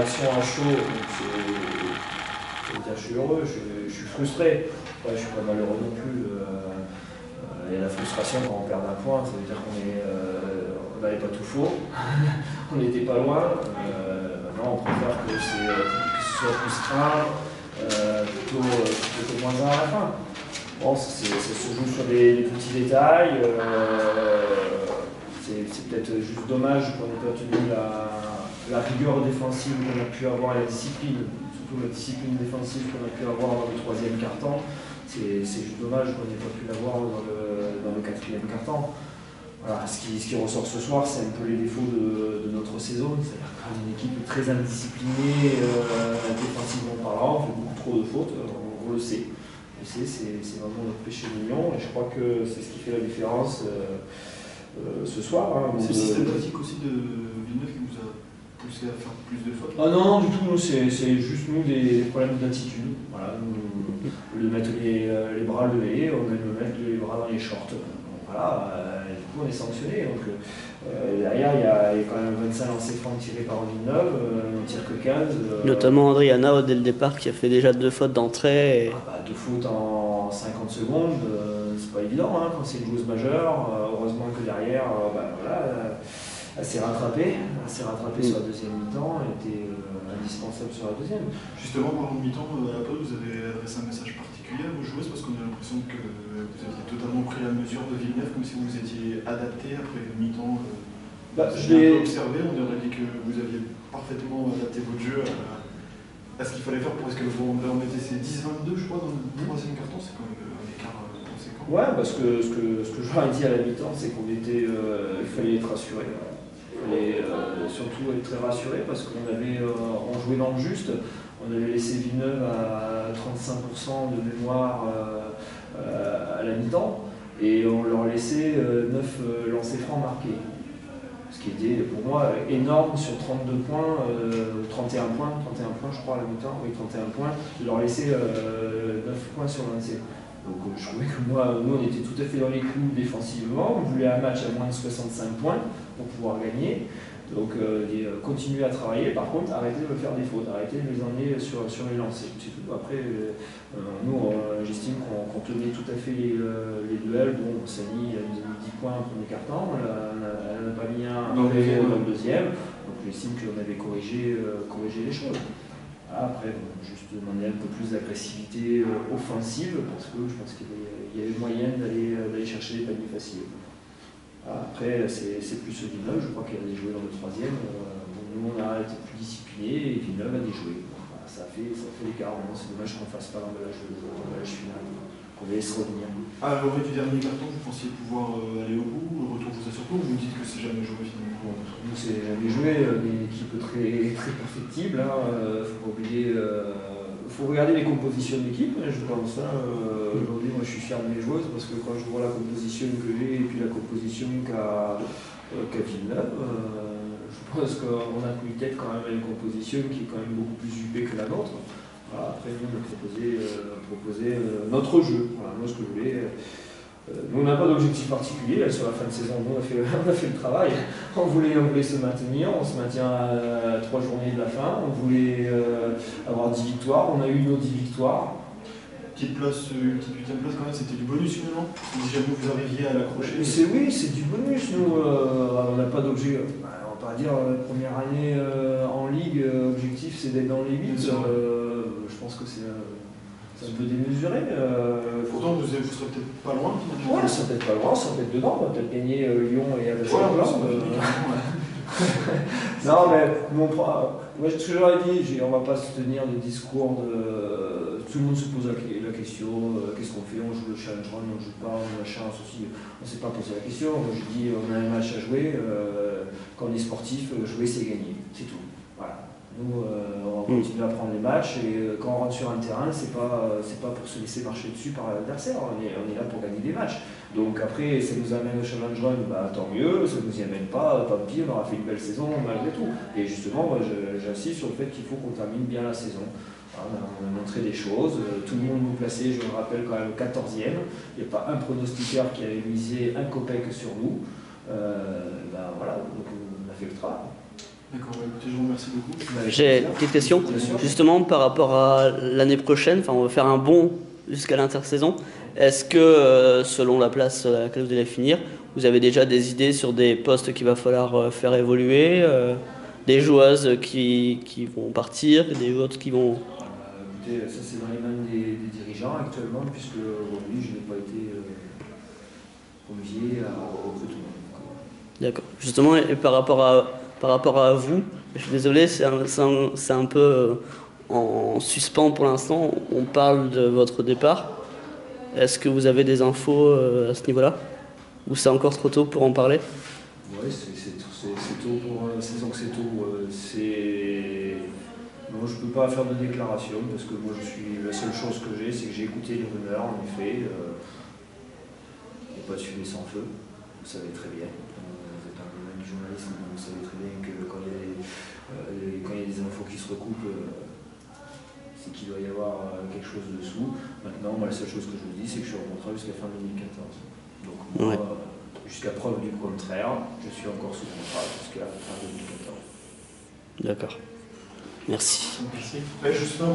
l'action à chaud, donc je suis heureux, je suis frustré. Ouais, je ne suis pas malheureux non plus. Il y a la frustration quand on perd un point, ça veut dire qu'on n'avait pas tout faux, on n'était pas loin. Maintenant, on préfère que ce soit plus 1, plutôt que moins 1 à la fin. Bon, ça se joue sur des petits détails. C'est peut-être juste dommage qu'on n'ait pas tenu la rigueur défensive qu'on a pu avoir et la discipline, surtout la discipline défensive qu'on a pu avoir dans le 3e quart-temps. C'est juste dommage qu'on n'ait pas pu l'avoir dans le 4e quart-temps. Voilà, ce qui ressort ce soir, c'est un peu les défauts de notre saison. C'est-à-dire qu'on est une équipe très indisciplinée, défensivement parlant, on fait beaucoup trop de fautes, on le sait. C'est vraiment notre péché mignon et je crois que c'est ce qui fait la différence ce soir. Hein, c'est le système tactique aussi de Villeneuve qui vous a poussé à faire plus de fautes? Ah non, du tout, c'est juste nous des problèmes d'attitude. Voilà, au lieu de mettre les bras levés, on va nous mettre les bras dans les shorts. Donc, voilà, du coup on est sanctionné. Donc, derrière, il y a quand même 25 lancers francs tirés par Villeneuve, on ne tire que 15. Notamment Adriana, dès le départ, qui a fait déjà 2 fautes d'entrée. 2 fautes en 50 secondes, c'est pas évident hein, quand c'est une joueuse majeure. Heureusement que derrière, voilà, elle s'est rattrapée sur la deuxième mi-temps, elle était indispensable sur la deuxième. Justement, parlant de mi-temps, à la pause, vous avez adressé un message particulier à vos joueuses parce qu'on a l'impression que vous aviez totalement pris la mesure de Villeneuve, comme si vous vous étiez adapté après une mi-temps. Je l'ai observé, on aurait dit que vous aviez parfaitement adapté votre jeu à ce qu'il fallait faire pour que vous remettez ces 10-22, je crois, dans le 3e quart-temps, c'est quand même un écart conséquent. Ouais, parce que ce que je leur ai dit à la mi-temps, c'est qu'il fallait être rassuré. Il fallait surtout être très rassuré parce qu'on jouait dans le juste. On avait laissé Villeneuve à 35% de mémoire à la mi-temps et on leur laissait 9 lancers francs marqués. Ce qui était pour moi énorme sur 32 points, 31 points je crois à la mi-temps, oui 31 points, de leur laisser 9 points sur lancer. Donc je trouvais que nous on était tout à fait dans les clous défensivement, on voulait un match à moins de 65 points pour pouvoir gagner. Donc continuer à travailler, par contre arrêter de me faire des fautes, arrêter de les emmener sur les lancers. C'est tout. Après, j'estime qu'on tenait tout à fait les duels. Bon, Sani nous a mis 10 points en premier quart-temps, elle n'a pas mis un dans le deuxième. Donc j'estime qu'on avait corrigé les choses. Après, juste demander un peu plus d'agressivité offensive parce que je pense qu'il y avait moyen d'aller chercher des paniers faciles. Après, c'est plus Villeneuve, je crois qu'elle a déjoué dans le 3e. Nous, on a été plus disciplinés et Villeneuve a déjoué. Voilà, ça fait l'écart. C'est dommage qu'on ne fasse pas l'emballage final, qu'on laisse revenir. À l'orée du dernier carton, vous pensiez pouvoir aller au bout, le retour vous a surpris ou vous dites que c'est jamais joué finalement? Nous, c'est jamais joué, une équipe très, très perfectible. Il ne faut pas oublier. Faut regarder les compositions de l'équipe, je pense. Aujourd'hui, moi je suis fier de mes joueuses parce que quand je vois la composition que j'ai et puis la composition qu'a Villeneuve, je pense qu'on a tenu tête quand même à une composition qui est quand même beaucoup plus huppée que la nôtre. Voilà, après, nous, on a proposé notre jeu. Voilà, moi, ce que je voulais. Nous, on n'a pas d'objectif particulier. Là, sur la fin de saison, nous, on a fait le travail. On voulait se maintenir. On se maintient à 3 journées de la fin. On voulait avoir 10 victoires. On a eu nos 10 victoires. Une petite 8e place quand même, c'était du bonus finalement. Si jamais vous arriviez à l'accrocher. Oui, c'est du bonus. Nous, on n'a pas d'objectif. On va pas dire première année en Ligue, objectif c'est d'être dans les 8. Je pense que c'est un peu démesuré. Pourtant, vous serez peut-être pas loin. Oui, ça serait peut-être pas loin, ça peut être dedans. On va peut-être gagner Lyon et avec Non, mais moi, ce que j'aurais dit, on ne va pas se tenir de discours de. Tout le monde se pose la question qu'est-ce qu'on fait? On joue le challenge run, on ne joue pas, on a la chance aussi. On ne s'est pas posé la question. Moi, je dis on a un match à jouer. Quand on est sportif, jouer c'est gagner. C'est tout. Voilà. Nous, on va continuer à prendre les matchs et quand on rentre sur un terrain, c'est pas pour se laisser marcher dessus par l'adversaire. On est là pour gagner des matchs. Donc après, ça nous amène au challenge run, tant mieux. Ça ne nous y amène pas, tant pis. On aura fait une belle saison malgré tout. Et justement, moi, j'insiste sur le fait qu'il faut qu'on termine bien la saison. Voilà, on a montré des choses. Tout le monde nous plaçait, je me rappelle, quand même 14e. Il n'y a pas un pronostiqueur qui avait misé un copec sur nous. Voilà, donc on a fait le travail. D'accord, écoutez, je vous remercie beaucoup. J'ai une petite question. Justement, par rapport à l'année prochaine, enfin, on va faire un bond jusqu'à l'intersaison. Est-ce que, selon la place à laquelle vous allez finir, vous avez déjà des idées sur des postes qu'il va falloir faire évoluer, des joueuses qui vont partir, des autres qui vont... Écoutez, ça c'est dans les mains des dirigeants actuellement, puisque aujourd'hui je n'ai pas été convié au recrutement. D'accord. Justement, et par rapport à vous, je suis désolé, c'est un peu en suspens pour l'instant. On parle de votre départ. Est-ce que vous avez des infos à ce niveau-là? Ou c'est encore trop tôt pour en parler? Oui, c'est tôt pour la saison que c'est tôt. Moi, je ne peux pas faire de déclaration parce que moi, la seule chose que j'ai, c'est que j'ai écouté les rumeurs, en effet. Il n'y a pas de fumée sans feu, vous savez très bien. Vous êtes un domaine du journalisme, donc vous savez très bien que quand il y a des infos qui se recoupent, c'est qu'il doit y avoir quelque chose dessous. Maintenant, moi, la seule chose que je vous dis, c'est que je suis en contrat jusqu'à fin 2014. Donc, moi, jusqu'à preuve du contraire, je suis encore sous contrat jusqu'à fin 2014. D'accord. Merci. Merci. Justement,